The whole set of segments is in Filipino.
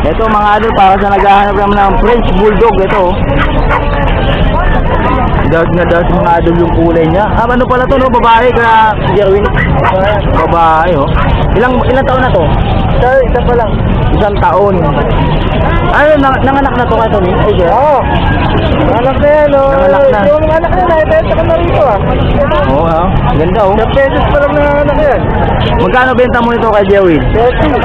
Ito mga idol, para sa naghahanap naman ng French Bulldog, ito. Dahil nga dahil sa mga idol yung kulay niya. Ano pala to, no? Babae ka, Jerwin? Babae, oh. Ilang taon na to? Isa pa lang. Isang taon. Ano, nanganak na to ka, Tony? Ay, Oo. Anak na yan, oh. Nanganak na. Yung anak na, naibenta ka na rito, ah. Oo, ha? Ganda, oh. 10 pesos pa lang na anak yan. Magkano benta mo nito kay Jerwin? 30.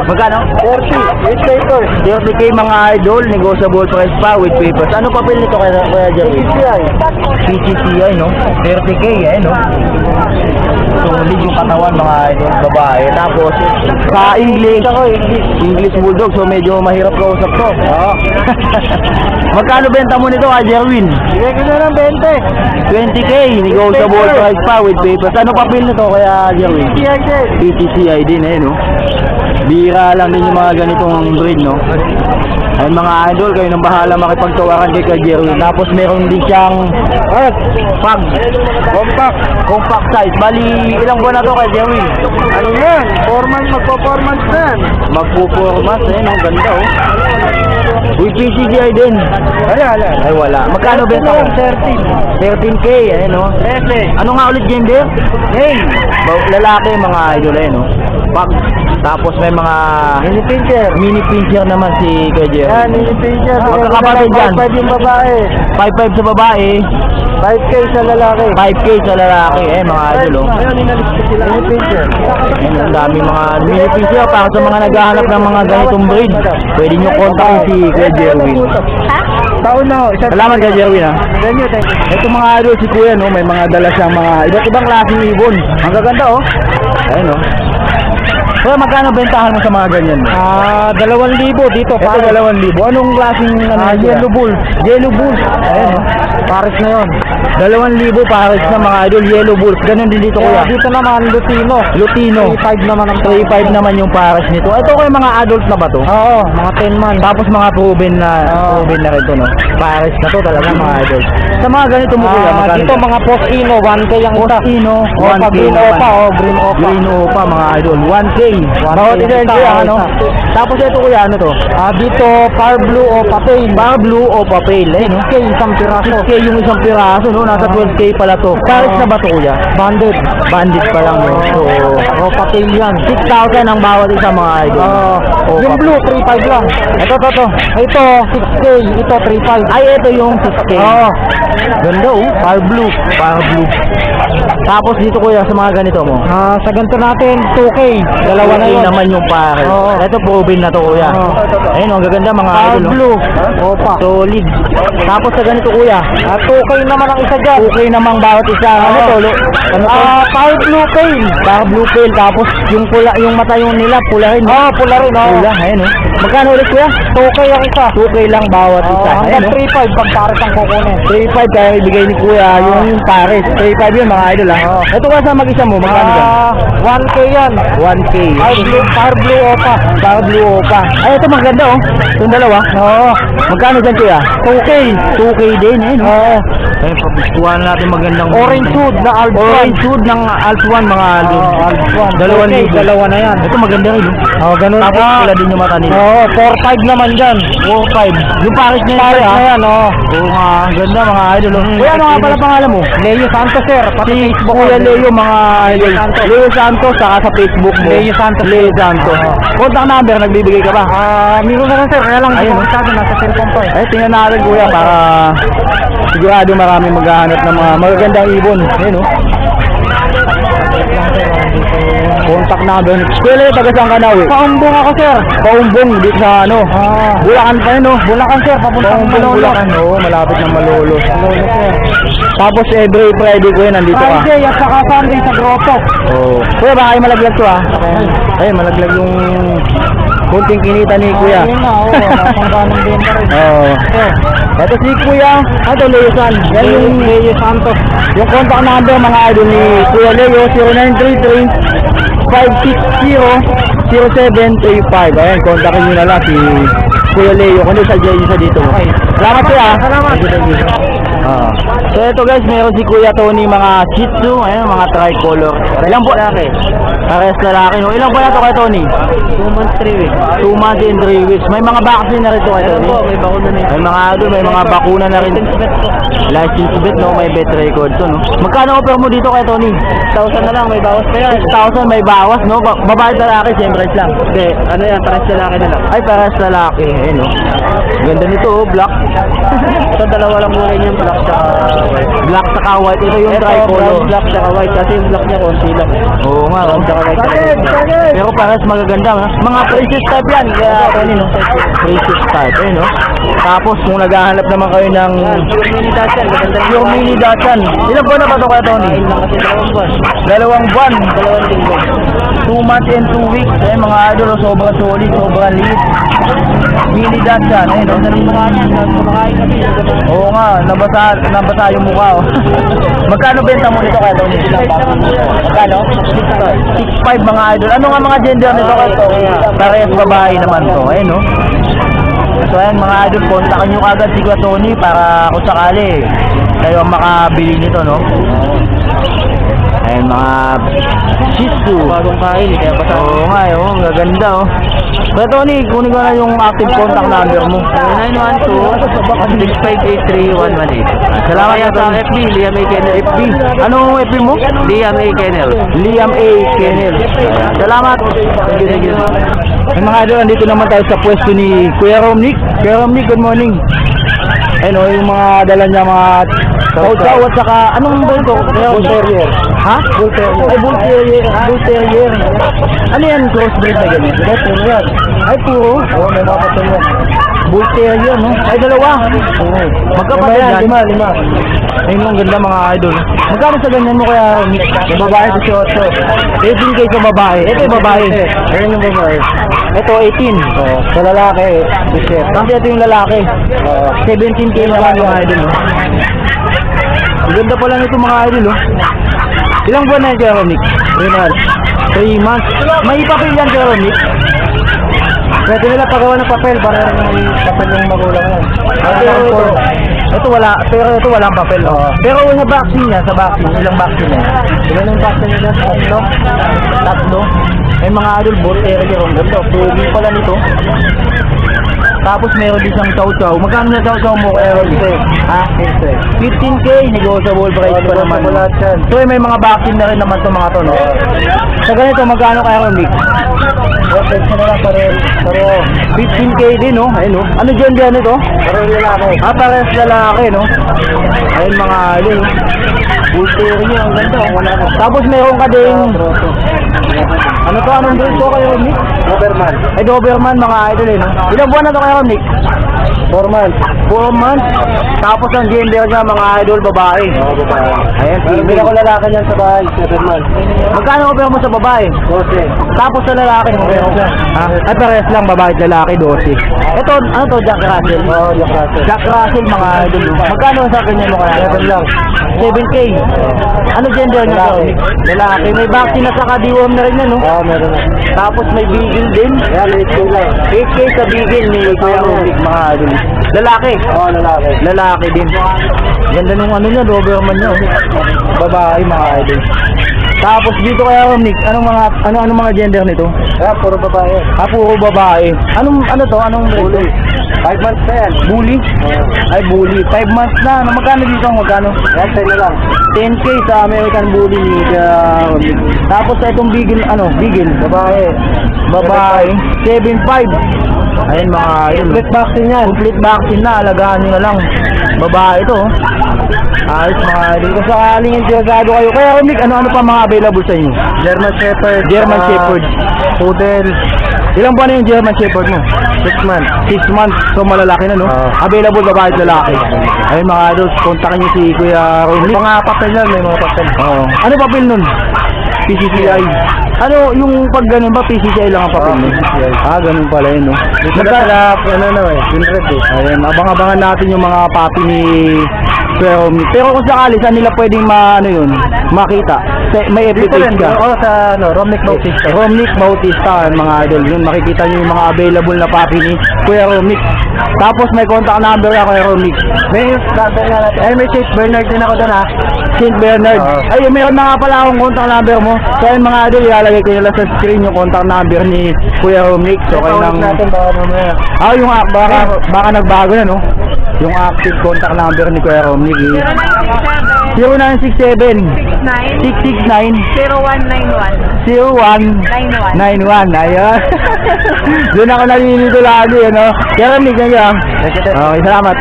Magkano? 30. 8 papers. 30k mga idol, negotiable price pa with papers. Ano papel nito kaya Jerwin? PCCI. PCCI, no? 30k, no? Solid yung katawan mga idol, babae. Tapos, sa English Bulldog, so medyo mahirap kausap to. Oo. Magkano benta mo nito kay Jerwin? Bigay ko na ng 20. 20k, negotiable price pa with papers. Ano papel nito kaya Jerwin? PCCI din. PCCI din, no? Bira lang din yung mga ganitong breed, no? Ayun mga idol, kayo nang bahala makipagtawaran kay Jerwin. Tapos meron din siyang pag compact size. Bali, ilang buwan na to kay Jerwin? Ano yan? 4 months, magpo-4 months na yan. Magpo-4 months, ang ganda, oh. With PCCI din. Wala. Ay, wala. Magkano benta mo? 13k, no? Ano nga ulit gender? Hey! Lalaki mga idol, no? Pag, tapos may mga mini pincher naman si Kuya Jerry. Yan, ini-pincher. Magkakapatid dyan. 5 yung babae. 5'5 sa babae, 5K sa lalaki. 5k sa lalaki, mga idol, oh. Ini-pincher. Ayun, ang daming mga mini pincher para sa mga naghahanap ng mga ganitong breed. Pwede nyo kontakin si Kuya Jerwin. Taon na ho. Salamat Kuya Jerwin, ha. Thank you. Ito mga idol, si Kuya, no, may mga dala siyang mga iba't ibang klaseng ibon. Ang gaganda, oh. Ayun, oh. So, magkano bentahan mo sa mga ganyan? 2,000 dito. Ito 2,000. Anong klaseng Yellow bull. Yellow bulls. Ayun, oh. Paris na yun. 2,000 pares na mga idol, yellow bulls. Ganun din dito, Kuya. Dito naman, Lutino. 3.5 naman ang 3.5 naman yung pares nito. Ito ko yung mga adult na ba to? Oo, mga 10 months. Tapos mga proven na rin to, no? Pares na to talaga mga idol. Sa mga ganito mo, Kuya, magkano? Dito mga Postino, 1K ang isa. Postino, 1K Green naman. Opa, Green Opa. Green Opa, mga idol, 1K. 1K Bawat isa ang yun, Kuya, isa. ano? Tapos ito, Kuya, ano to? Dito, Far Blue Opa Pale. Bar blue Opa Pale, eh, no? 6K, isang piraso. 6K yung isang piraso, no? Nasa 12K pala to. Pares na ba to, Kuya? Banded. Bandit pa lang, no? So, Opa Pale yan. 6,000 ang bawat isa, mga idol. Opa Yung blue, 3.5 lang. Ito. Ito, 6K. Ito, 3.5. Ay, ito yung 6K. Oo. Ganda, oh. Far blue. Tapos dito, Kuya, sa mga ganito mo. Sa ganito natin, 2K. Dalawa na yun. naman yung pare. Oo. Ito proven na to, Kuya. Oo. Ayun, ang gaganda mga Far idol, no? Blue. Opa. Solid. Tapos sa ganito, Kuya. 2K naman ang isa dyan. Okay namang bawat isa. Ano to? Ano to? Far Blue Pale. Far blue pale. Tapos yung pula, yung mata yung nila, pula rin. Pula rin. Pula, ayun, oh. Magkano ulit, Kuya? 2K ang isa. 2K lang bawat isa. Hanggang Ayun, oh. 3.5 pag pares ang kukunin. 3.5 kaya ibigay ni Kuya yung pares. 3.5 yun mga idol, ha. Ito ka sa mag-isa mo, magkano dyan? 1K yan. 1K. Far Blue Opa. Far blue Opa. Ay, ito maganda, oh. Itong dalawa. Oo. Magkano dyan, Kuya? 2K. 2K din, eh, no? Oo. Ayun, pagustuhan natin magandang Orange Hood na Alps Orange Hood ng Alps 1, mga idol. Alps 1. 2,000. Dalawa na yan. Ito maganda rin, oh. Ganun. Tapos pula din yung mata nila. 4.5 naman dyan. 4.5. Yung pares niya Pares na yan, Oo nga, ang ganda mga idol, oh. Kuya, ano nga pala pangalan mo? Leo Santos, sir. Pati Si Facebook Kuya ko. Leo, mga idol. Santos. Leo Santos, saka sa Facebook mo. Leo Santos. Leo Santos. Contact number, nagbibigay ka ba? Meron na lang, sir. Kaya lang, Ayun, hindi ko oh. masyado. Nasa cellphone ko eh. Ay, tingnan natin, Kuya, para sigurado marami maghahanap ng mga magagandang ibon. Ayun, oh. Contact number. Kuya Leo, taga saan ka na, eh? Paumbong ako, sir. Paumbong, dito sa ano? Bulacan pa yun, oh. Bulacan, sir. Papuntang Paumbong, Malolo. Bulacan, oo. Malapit ng Malolo. Malolo, sir. Tapos every Friday, Kuya, nandito ka. Friday at saka Sunday sa Grotto. Oo. Kuya, baka kayo malaglag to, ah. Ayun, malaglag yung kunting kinita ni Kuya. Ayun na, oo. Napangganong benta rin. Oo. Ito si Kuya, ito Leo San. Yan yung Leo Santos. yung contact number mga idol ni Kuya Leo, 0933-560-0735. Ayan, kontakin nyo na lang si Kuya Leo. Kung sa dyan isa dito. Okay. Salamat, Kuya. Salamat. Thank you. So ito guys, meron si Kuya Tony mga Shih Tzu, ayun, mga tricolor. Ilang po? Parehas lalaki, no? Ilang po na to kay Tony? 2 months, 3 weeks. 2 months and 3 weeks. May mga vaccine na rin to kay Ayan Tony. po, may bakuna na May mga doon, may mga bakuna na rin. License vet, no? May vet record to, no? Magkano offer mo dito kay Tony? 1,000 na lang, may bawas pa yan. 6,000 may bawas, no? Babae lalaki, siyempre lang. Hindi, ano yan, parehas lalaki na lang. Ay, parehas lalaki. Ayun, no? Ganda nito, oh, black. Ito, dalawa lang muna yung black tsaka white. Black saka white. Ito yung Ito, tricolor. brown black tsaka white. Kasi yung black niya, konti lang. Oo nga, oh. Tsaka white. Pero parehas magaganda, no? Mga princess type yan. Kaya, Tony, no? Princess type, ayun, no? Tapos, kung naghahanap naman kayo ng Yung mini Dachshund, maganda rin. yung mini Dachshund, ilang buwan na ba ito kaya, Tony? Kain lang kasi 2 buwan. 2 buwan. 2 linggo. 2 months and 2 weeks. Eh, mga idol, oh, sobrang solid, sobrang liit. Mini Dachshund, ayun, no? Ganda rin mukha niya, kumakain kami. Oo nga, nabasa yung mukha, oh. Magkano benta mo nito kaya, Tony? Magkano? 6.5 mga idol. Ano nga mga gender nito kaya, Tony? Parehas babae naman to, ayun, no? So ayan mga idol, kontakan nyo kagad si Kuya Tony para kung sakali kayo ang makabili nito, no? Ayan mga Shih Tzu. Bagong kain, kaya basta. Oo nga, oh, gaganda, oh. Kuya Tony, kunin ko na yung active contact number mo. 912-6583118. Salamat Kaya sa sa FB, Liam A. Kennel. FB. Anong FB mo? Liam A. Kennel. Liam A. Kennel. Salamat. Thank you. Ay, mga idol, andito naman tayo sa pwesto ni Kuya Romnick. Kuya Romnick, good morning. Ayun, oh, yung mga dala niya, mga chow-chow at saka, anong ba ito? Bull Terrier. Ha? Bull Terrier. Ay, Bull Terrier. Bull Terrier. Ano yan, crossbreed na ganyan? Puro yan. Ay, puro. Oo, may mga patol yan. Bull Terrier, no? Ay, dalawa. Oo. Magkapatid yan. Lima. Ayun, ang ganda mga idol. Magkano sa ganyan mo kaya, Romnick? Yung babae, 18. 18K sa babae. Ito yung babae. Ayun yung babae. Ito, 18. Oo. Sa lalaki, 17. Kasi ito yung lalaki. Oo. 17K naman yung idol, no? Ang ganda pala nito mga idol, no? Ilang buwan na yan, Kuya Romnick? 3 months. 3 months. May papel yan, Kuya Romnick? Pwede nila pagawa ng papel para yung papel ng magulang yan. Ito wala, pero ito walang papel, no? Pero sa vaccine niya, sa vaccine, ilang vaccine niya? Ilan yung vaccine nila? 3. May mga idol, Bull Terrier, ang ganda. Pugi pala nito. Tapos meron din siyang chow-chow. Magkano na chow-chow mo, Kuya Romnick? Ha? 15K, negotiable price pa naman. So may mga vaccine na rin naman to mga to, no? Sa ganito, magkano kaya Romnick? Okay, na lang pareho. 15K din, no? Ayun, no? Ano gender nito? Pareho lalaki. Ah, parehas lalaki, no? Ayun mga idol. Bull Terrier, ang ganda. Oh. Tapos meron ka din, ano to? Anong breed to kayo, Romnick? Doberman. Ay, Doberman, mga idol, eh, no? Ilang buwan na to kayo, Romnick? 4 months. 4 months. Tapos ang gender niya, mga idol, babae. Oo, babae. Ayan, Pero bila ko lalaki niyan sa bahay, 7 months. Magkano offer mo sa babae? 12. Tapos sa lalaki, ay parehas lang, babae at lalaki, 12. Ito, ano to, Jack Russell? Oo, yung kaso. Jack Russell, mga idol. Magkano sa ganyan mo kaya? 7 lang. 7K. Ano gender niya? Lalaki. Lalaki. May vaccine na saka deworm na rin yan, no? Oo, meron na. Tapos may beagle din. Yan, 8K lang. 8K sa beagle ni Kuya Romnick, mga idol. Lalaki. Oo, lalaki. Lalaki din. Ganda nung ano niya, Doberman niya. Oh. Babae, mga idol. Tapos dito kaya Romnick, anong mga gender nito? Kaya, puro babae. Ah, puro babae. Ano to? Anong Bully. 5 months na yan. Bully? Ay, bully. 5 months na. Magkano dito? Magkano? Yan, 10 na lang. 10K sa American Bully ni Romnick. Tapos sa itong beagle, beagle? Babae. Babae. 7.5. Ayun mga yun. Complete vaccine yan. Complete vaccine na. Alagaan nyo na lang. Babae ito. Ayos mga idol. Kung sakaling interesado kayo. Kaya Romnick, ano pa mga available sa inyo? German Shepherd. German Shepherd. Poodle. Ilang buwan na yung German Shepherd mo? 6 months. 6 months. So malalaki na, no? Available babae at lalaki. Ayun mga idol. Kontakin nyo si Kuya Romnick. Mga papel yan, may mga papel. Oo. Ano papel nun? PCCI. Ano yung pag ganun ba PCCI lang ang papel nun? PCCI. Ah, ganun pala yun, no? Dito na sila, Winred eh. Ayun, abang-abangan natin yung mga papi ni Kuya Romnick. Pero kung sakali, saan nila pwedeng makita? may FB Dito rin, page ka. oo, sa Romnick Bautista. Romnick Bautista, mga idol. Yun, makikita nyo yung mga available na puppy ni Kuya Romnick. Tapos may contact number ka, Kuya Romnick. May number nga natin. Ay, may St. Bernard din ako doon ha. St. Bernard. Oo. Ay, meron na nga pala akong contact number mo. So yun mga idol, ilalagay ko nila sa screen yung contact number ni Kuya Romnick. So kayo Paulit nang... natin baka mamaya. Yung baka nagbago na, no? Yung active contact number ni Kuya Romnick. 0967 669 0191. Ayun. Doon ako naninito lagi, ano? Kaya Romnick, ganyan. Okay, salamat.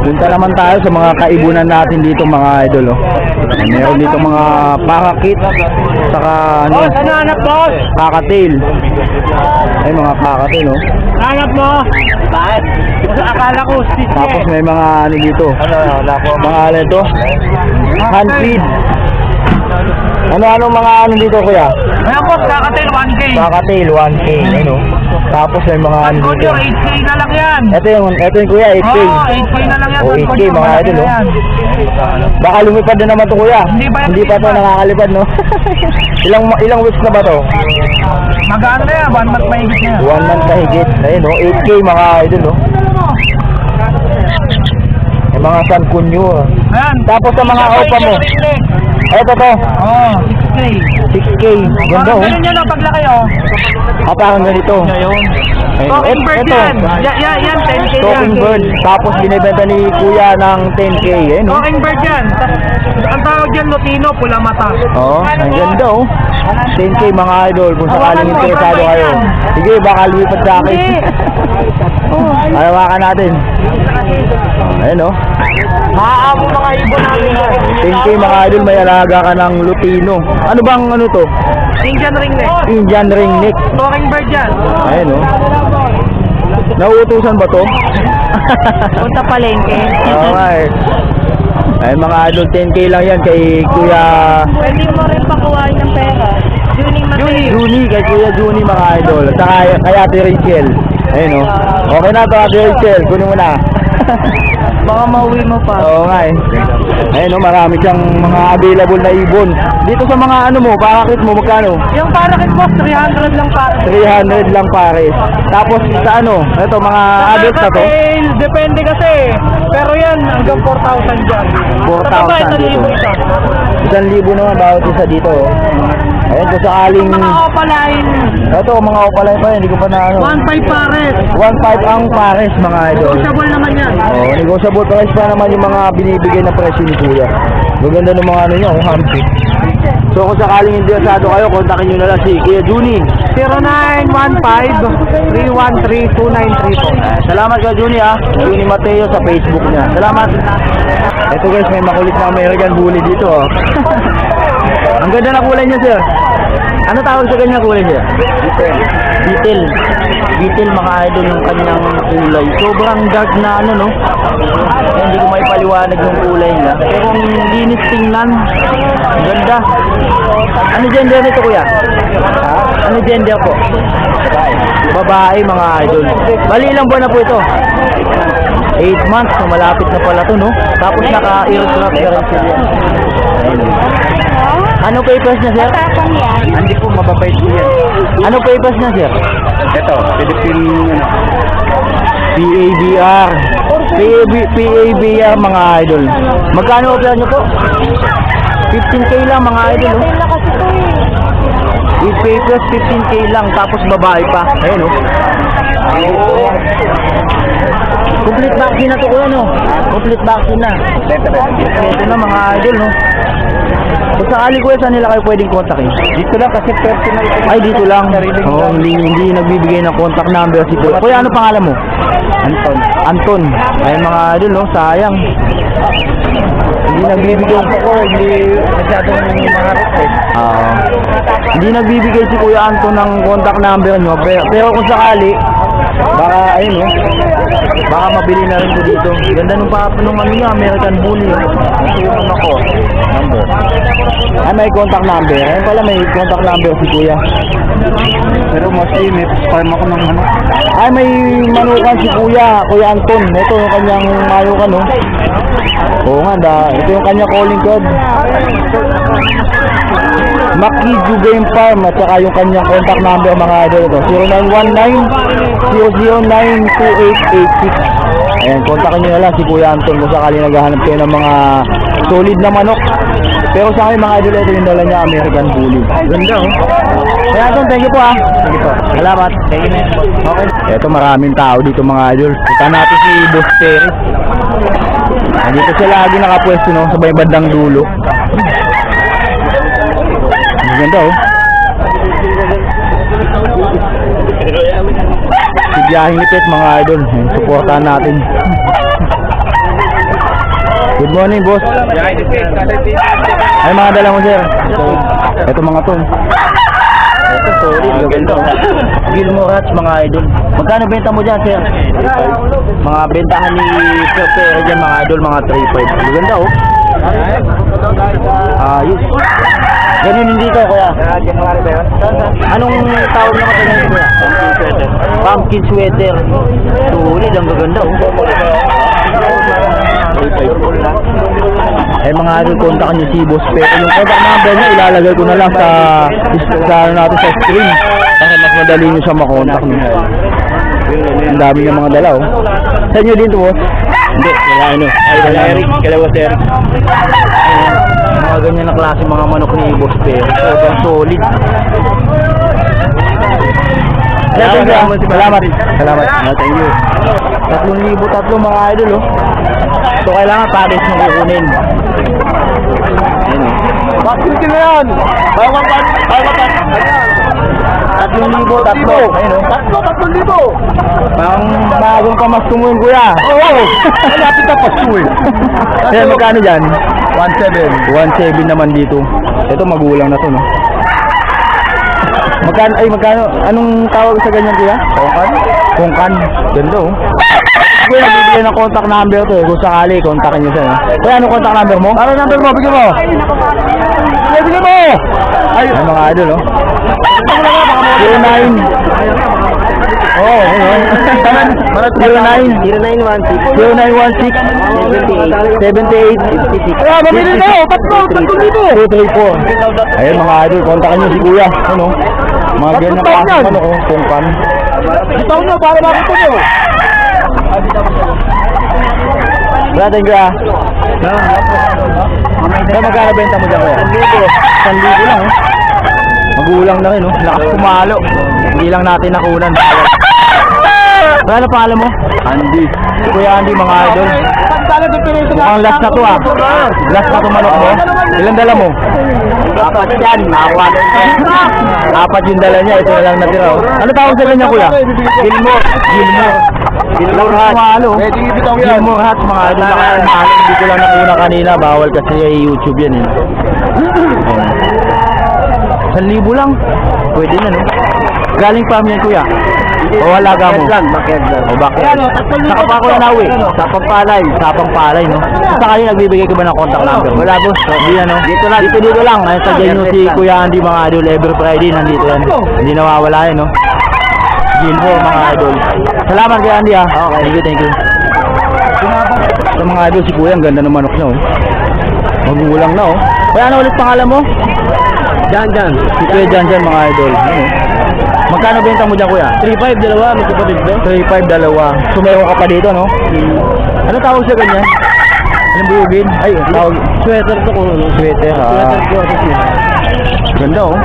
Punta naman tayo sa mga kaibunan natin dito, mga idol, oh. Meron dito mga parakit, saka ano, Hanap mo? kakatail. Ay, mga kakatail, oh. Hanap mo? Bakit? Akala ko, Tapos may mga ano dito. Wala po. Mga ano ito? Hand feed. Ano mga ano dito, kuya? Ayan po, kakatil 1K. Kakatail, 1K, ano? Tapos may mga ano dito. 8K na lang yan. Ito yung kuya, 8K. 8K na lang yan. Oh, 8K, mga idol, oh. Baka lumipad na naman to, kuya. Hindi pa to nakakalipad, no? ilang weeks na ba to? Magaan na yan, 1 month mahigit na yan. 1 month kahigit. Ayun, no? 8K, mga idol, no? May mga San Cunyo, oh. Ayan. Tapos sa mga opa mo. Ito to, Oo, 6K. 6K. Ganda, oh. Ganun yun ang paglaki, oh. Parang ganito. Ayun. Ayun, Talking bird ito. yan. Yan, 10K yan. Talking bird. Tapos binibenta ni kuya ng 10K. Ayun, no? Talking bird yan. Ang tawag dyan, Lutino, pula mata. Oo, ang ganda, oh. 10K, mga idol. Kung sakaling interesado kayo. Sige, baka lumipat sa akin. Alawakan natin. Ayun, oh. Maaamo mga ibon namin. 10K, mga idol, may alaga ka ng Lutino. Ano bang ano to? Indian ring neck. Indian ring neck. Talking bird yan. Ayun, oh. Nauutusan ba to? Punta palengke. Okay. Ay, mga idol, 10K lang yan kay Kuya Pwede mo rin pakuhain ng pera. Juni, kay Kuya Juni, mga idol. Saka kay Ate Rachel. Ayun, oh. Okay na to, Ate Rachel. Kunin mo na. Baka mauwi mo pa. Oo nga, eh. Ayun, oh, marami siyang mga available na ibon. Dito sa mga ano mo, parakit mo, magkano? Yung parakit boss, 300 lang pa. 300 lang pares. Tapos sa ano, ito mga adult na to. Depende kasi. Pero yan, hanggang 4,000 dyan. 4,000 dito. 1,000 naman bawat isa dito, oh. Ayun, kung sakaling... Mga opaline, Ito, mga opalay pa, hindi ko pa na ano. 1,500 pares. 1,500 ang pares, mga idol. Negotiable naman yan. Oh, negotiable price pa naman yung mga binibigay na presyo ni Kuya. Maganda ng mga ano nyo, kung hampi. So kung sakaling interesado kayo, kontakin nyo na lang si Kuya Juni. 0915-313-2934. Salamat ka Juni, ha. Juni Mateo sa Facebook niya. Salamat. Ito guys, may makulit na American Bully dito, oh. Ang ganda na kulay niya, sir. Ano tawag sa kanya kulay niya? Detail. Detail, mga idol, yung kanyang kulay. Sobrang dark na ano, no? Kaya hindi ko maipaliwanag yung kulay niya. Pero ang linis tingnan. Ang ganda. Ano gender nito, kuya? Ano gender po? Babae, mga idol. Bali, ilang buwan na po ito? 8 months. So, malapit na pala to, no? Tapos naka-earcraft na rin siya. Ano papers niya, sir? Hindi po mababait po yan. Ano papers niya, sir? Ito, Philippine, PABR. PABR, mga idol. Magkano opera niyo po? 15K lang, mga idol, oh. With papers, 15K lang. Tapos babae pa. Ayun, oh. Complete vaccine na to, kuya, no? Complete vaccine na. Ito na, mga idol, no? Kung sakali, kuya, saan nila kayo pwedeng kontakin? Dito lang kasi personal. Ay, dito lang. Oo, hindi nagbibigay ng contact number si Kuya. Kuya, ano pangalan mo? Anton. Anton. Ay, mga idol, no? Sayang. Hindi nagbibigay. Hindi masyadong mga request. Hindi nagbibigay si Kuya Anton ng contact number nyo. Pero kung sakali, Baka, ayun oh. Baka mabili na rin ko dito. Ganda nung nung ano niya, American Bully oh. Yung ako, number. Ay, may contact number. Ayun pala, may contact number si Kuya. Pero mostly, may farm ako ng ano. Ay, may manukan si Kuya Anton. Ito yung kanyang manukan oh. Oo nga, ito yung kanyang calling code. Makizu Game Farm at saka yung kanyang contact number mga idol ito 0919-009-2886. Ayan, kontakin nyo na lang si Kuya Anton kung sakali naghahanap kayo ng mga solid na manok. Pero sa akin mga idol, ito yung dala niya, American Bully. Ganda oh. Kuya Anton, thank you po ah. Thank you po. Salamat. Thank you. Okay. Ito maraming tao dito mga idol. Kita natin si Boss Terry. Nandito siya lagi nakapwesto no, sa may bandang dulo. Ganda oh. Si Biyahing Lipit mga idol, supportahan natin. Good morning boss. Ay mga dala mo sir. Ito mga to. Ito solid, ganda oh. Gilmore Hats mga idol. Magkano benta mo dyan sir? Mga bentahan ni Sir Pere dyan mga idol, mga 3.5. Ganda oh. Ayos. Ganun hindi ka kuya. Anong tawag na ka ganyan kuya? Pumpkin sweater. Solid, ang gaganda oh. Eh mga idol, kontakan niyo si Boss Pero yung contact number niya ilalagay ko na lang sa natin sa screen para mas madali niyo siya makontak niyo. Ang dami niya mga dala oh. Sa inyo din to boss? Hindi, wala ano. Ay, wala Eric, kalawa si Eric. Mga ganyan na klase mga manok ni Boss Pero. Sobrang solid. Salamat. Thank you. 3,000 mga idol oh. So kailangan package mo kukunin. Ayun oh. Bakit na yan? Bawa pa. 3,000. Ayun oh. 3,000. Pang bagong pamastumun kuya. Oo. Malapit na pastuin. Ayan, magkano dyan? 1,700 naman dito. Ito magulang na to no. Magkano? Anong tawag sa ganyan kuya? Kongkan. Ganda oh. Kuya, bibigyan ng contact number to eh. Kung sakali, kontakin nyo siya. Kuya, anong contact number mo? Ano number mo? Bigyan mo! Bigyan mo! Ay, mga idol, oh. 09. Oh, 0916 78 Kaya, mamili na oh! 3,000. Ayun mga idol, kontakin nyo si kuya. Ano? Mga ganyan na klase ano oh, kongkan. Itaw nyo, para makita nyo. Wala tayong kuya. Kaya magkano benta mo dyan kuya? 1,000 lang oh. Magulang na rin oh. Lakas kumalo. Hindi lang natin nakunan. Ano pangalan mo? Andy. Kuya Andy mga idol. Mukhang last na to ah. Last na to manok mo. Ilan dala mo? 4 yan. 4 yung dala niya. Ito na lang natira oh. Ano tawag sa kanya kuya? Gilmore Hats. Gilmore Hats mga idol. Hindi ko lang nakuna kanina. Bawal kasi ay YouTube yan eh. 1,000 lang. Pwede na no. Galing pa yan kuya. O alaga mo? O bakit? Saka pa ako na nauwi. Sapang palay no. Sakali nagbibigay ka ba ng contact number? Wala boss. Hindi na no. Dito lang. Sadyan nyo si Kuya Andy mga idol. Every Friday nandito yan. Hindi nawawala yan no. Gilmore mga idol. Salamat Kuya Andy ah. Okay. Thank you. Sa mga idol si Kuya ang ganda ng manok niya oh. Magulang na oh. Kaya ano ulit pangalan mo? Jan. Si Kuya Jan mga idol. Magkano benta mo dyan kuya? 3,500 dalawa, magkapatid ba? 3,500 dalawa. Sumewa ka pa dito no? Ano tawag sa ganyan? Anong buyugin? Ay, tawag sweater to ko. Sweater ganda oh.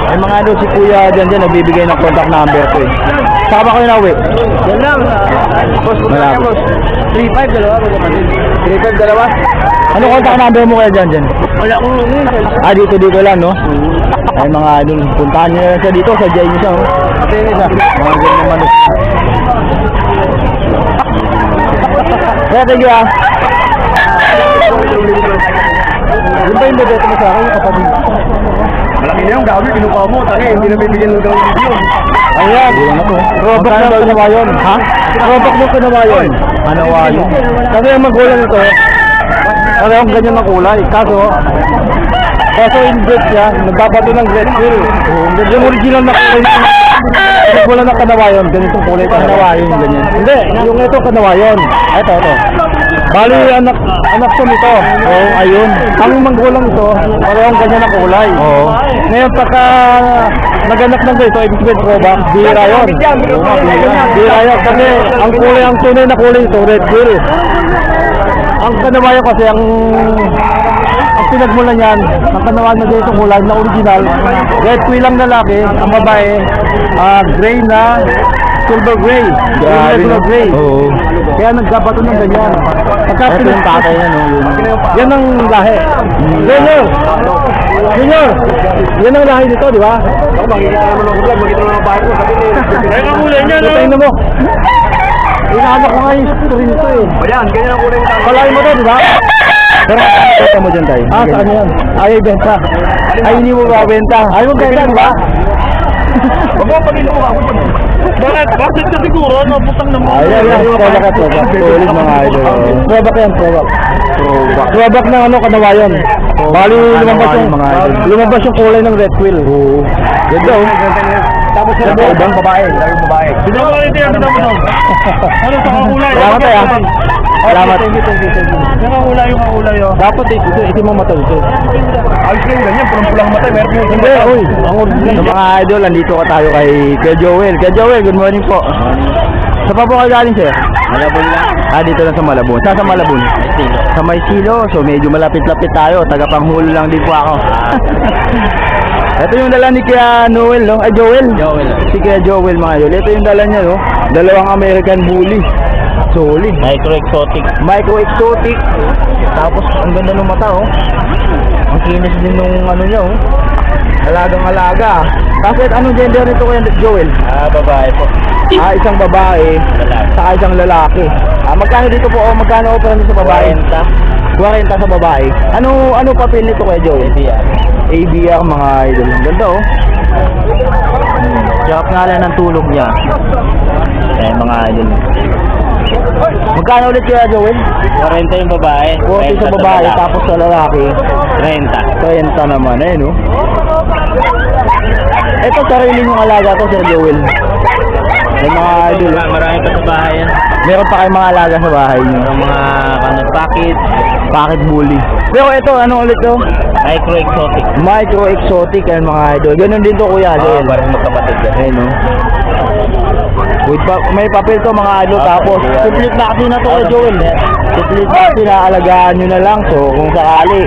Ay mga idol si Kuya dyan nagbibigay ng contact number ko eh. Saka ba kayo nauwi? Yan lang. Boss, malapit. 3,500 dalawa, magkapatid. 3,500 dalawa? Ano contact number mo kaya dyan? Wala akong dito lang no? Ay mga idol, puntahan nyo na siya dito, sadyain nyo siya oh. Mga ganyan manok. Kaya thank you ah. Yun ba yung bebete mo sa akin, kapatid? Malaki na yun. ang dami, kinuha mo. Tangi, hindi na bibigyan mo daw yung yun. Ayan. Robak na kanawa yun. Ha? Robak mo kanawa yun. Kanawa yun. Kasi ang magulang ito, parehong ganyan na kulay. Kaso inbred yan, nagbabato ng red pill. Yung original na kulay yung kulay na kanawayon, ganitong kulay kanawayon, ganyan. Hindi, yung ito kanawayon. Ito. Bali, anak ko nito. Oo, ayun. Ang manggulang ito, parehong ganyan na kulay. Oo. Ngayon, pagka naganak ng ganito, ibig sabihin ko ba, bira yun. Bira yun. Kasi ang tunay na kulay ito, red pill. Ang kanawayon kasi, ang pinagmula niyan, ang kanawan na dito kulay na original, red quill lang lalaki, ang babae, gray na, silver gray, regular gray. Oo. Kaya nagkabato ng ganyan. Ito yung tatay niya, no? Yan ang lahi. Junior! Yan ang lahi nito, di ba? Ako, makikita naman ng vlog, makikita naman ng bahay mo. Sabi niya. Kaya ang kulay niya, no? Tingnan mo. Inaano ko nga yung story nito eh. Ayan, ganyan ang kulay ng tao. Kalay mo to, di ba? Pero kaya mo dyan tayo. Saan yan? Ayaw benta. Ay, hindi mo babenta. Ayaw mo benta, di ba? Huwag mo pag-inuha. Bakit? Bakit ka siguro? No, putang na mo. Ayan. Throwback. Solid mga idol. Throwback yan, throwback. Throwback ng ano, kanawayon. Bali, lumabas yung kulay ng red quill. Ganda oh. Tapos sila po, ibang babae. Daming babae. Binawa ko ito yan, binawa mo. Ano sa kakulay? Salamat tayo. Salamat. Yung kakulay, yung kakulay, oh. Dapat ito mo mata dito. Ayos na yung ganyan, pulang-pulang matay. Meron yung Hindi, uy. Ang original. Sa mga idol, andito ka tayo kay Joel. Kay Joel, good morning po. Sa pa po kayo galing, sir? Malabon lang. Dito lang sa Malabon. Saan sa Malabon? Estilo. Sa Maysilo. So, medyo malapit-lapit tayo. Tagapanghulo lang din po ako. Ito yung dala ni Kuya Noel, no? Ay, Joel. Joel. Si Kuya Joel, mga idol. Ito yung dala niya, no? Dalawang American Bully. Solid. Micro-exotic. Micro-exotic. Tapos, ang ganda ng mata, oh. Ang kinis din nung ano niya, oh. Alagang-alaga. Tapos, anong gender nito Kuya Joel? Babae po. Isang babae. Lalaki. Saka isang lalaki. Magkano dito po? Magkano opera nito sa babae? 40 sa babae. Ano papel nito Kuya Joel? ABR mga idol. Ang ganda, oh. Sarap nga lang ng tulog niya. Mga idol. Magkano ulit Kuya Joel? 40 yung babae. 40 sa babae, tapos sa lalaki 30. 30 naman, no? Ito sarili yung alaga to, Sir Joel. May mga idol. Marami pa sa bahay yan. Meron pa kayong mga alaga sa bahay niyo. Yung mga packet. Pocket bully. Pero ito, ano ulit to? Micro-exotic. Micro-exotic yan mga idol. Ganun din to Kuya Joel. Parang magkapatid yan. Ayun, no? May papel to mga idol. Tapos, complete vaccine na to Kuya Joel. Complete vaccine na alagaan nyo na lang. So, kung sakali,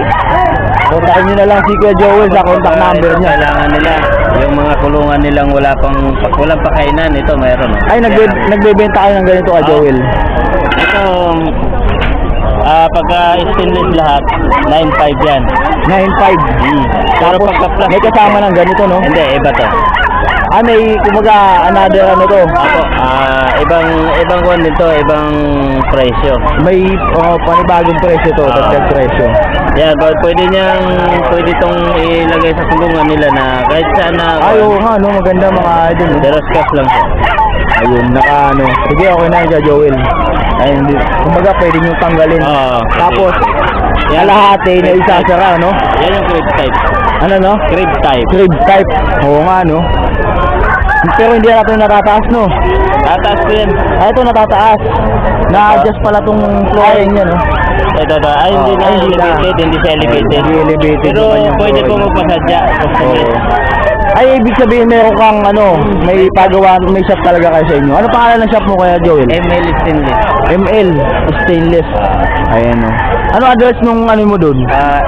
kontakin nyo na lang si Kuya Joel sa contact number niya. Kailangan nila. Yung mga kulungan nilang walang pakainan. Ito mayroon. Ay, nagbebenta kayo ng ganito Kuya Joel. Ito, pagka stainless lahat, 9.5 yan. 9.5. Pero Tapos, pagka-plastic, may kasama ng ganito, no? Hindi, iba to. May, kumaga, another ano to? Ako, ibang one dito, ibang presyo. May panibagong presyo to, dagdag presyo. Yan, pwede itong ilagay sa kulungan nila na kahit saan na. Ay, oo nga, no? Maganda mga idol. no? Deroscas lang siya. Ayun, ano. Sige, okay na yun, Joel. Ayun, kumaga, pwede nyo tanggalin. Oo. Tapos, Yan. kalahati na isasara, no? Yan yung crib type. Ano, no? Crib type. Crib type. Oo nga, no? Pero hindi natin natataas, no? Tataas ko yan. Ito natataas. Na-adjust pala tong flooring niya, no? Ito. Ay, hindi na Ay, hindi na. elevated, hindi siya elevated. Hindi elevated Pero yung kanyang pwede po flooring. magpasadya. Oo. Ay, ibig sabihin meron kang may pagawa, may shop talaga kayo sa inyo. Ano pangalan ng shop mo kaya, Joel? ML stainless. ML Stainless. Ayan, no. Ano address nung ano mo doon?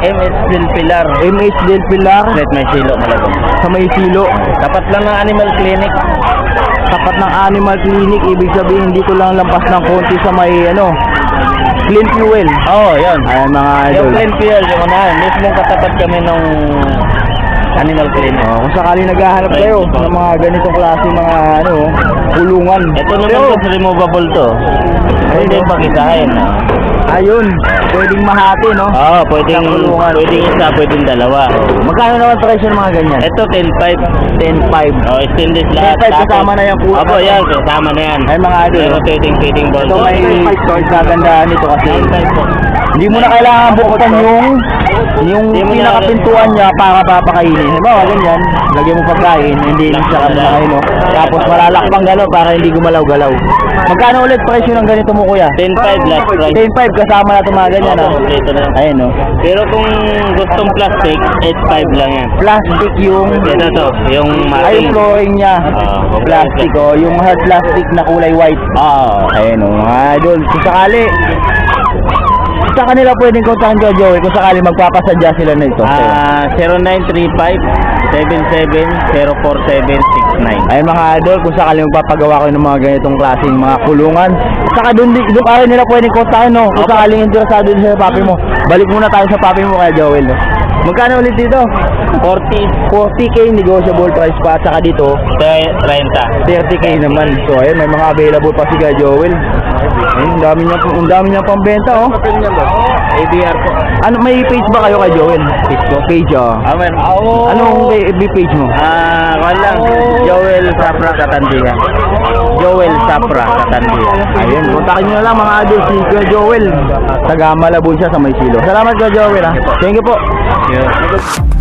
MS Del Pilar. MS Del Pilar Let may silo malabong. sa Maysilo. Tapat lang ng animal clinic. Tapat ng animal clinic, ibig sabihin dito lang lampas ng konti sa may Clean Fuel. Oo, yun. Ayan mga idol. Yung clean fuel, yung unahan. Mismong katapat kami nung animal clinic. Kung sakali naghahanap kayo ng mga ganitong klase mga kulungan. Ito naman kasi removable to. Pwede pagisahin. Ayun, pwedeng mahati, no? Oo, pwedeng Isang kulungan. pwedeng isa, pwedeng dalawa. Magkano naman presyo ng mga ganyan? Ito 10.5. 10.5. Oh, stainless lahat. 10.5 kasama na yung kulay. Opo, yan, kasama na yan. Ay, mga idol. Pero pwedeng Ito may kagandahan nito kasi. 10.5 po. Hindi mo na kailangan buksan yung Hindi mo na- pinakapintuan niya para papakainin. Halimbawa, ganyan, lagyan mo pagkain, hindi siya kamakain, no? Tapos malalakbang gano'n para hindi gumalaw-galaw. Magkano ulit presyo ng ganito mo, kuya? 10.5 last price. 10.5 kasama na itong mga ganyan, Opo, ha? kompleto na. Ayun, no? Pero kung gustong plastic, 8.5 lang yan. Plastic yung... Ito to, yung Ay, mating. yung flooring niya. Plastic, oh. Yung hard plastic na kulay white. Ayun, oh. Mga idol, kung sakali, sa kanila pwedeng kontakin ko, Joey, kung sakali magpapasadya sila nito. 0935-77-04769. Ay mga idol, kung sakali magpapagawa kayo ng mga ganitong klaseng mga kulungan, saka doon ka rin nila pwedeng kontakin, no? Kung sakaling interesado din sa papi mo, balik muna tayo sa papi mo kaya Joel, no? Magkano ulit dito? 40K negotiable price pa, at saka dito 30. 30K naman. So ayun, may mga available pa si Kuya Joel. Ayun, ang dami niya pambenta, oh. ABR po. Ano, may page ba kayo kay Joel? Page, oh. Amen. Anong FB page mo? Kwan lang. Joel Sapra Katandihan. Joel Sapra Katandihan. Ayun, kontakin nyo na lang mga idol si Kuya Joel. Taga Malabon siya sa May Silo. Salamat Kuya Joel, ha. Thank you po. Yeah.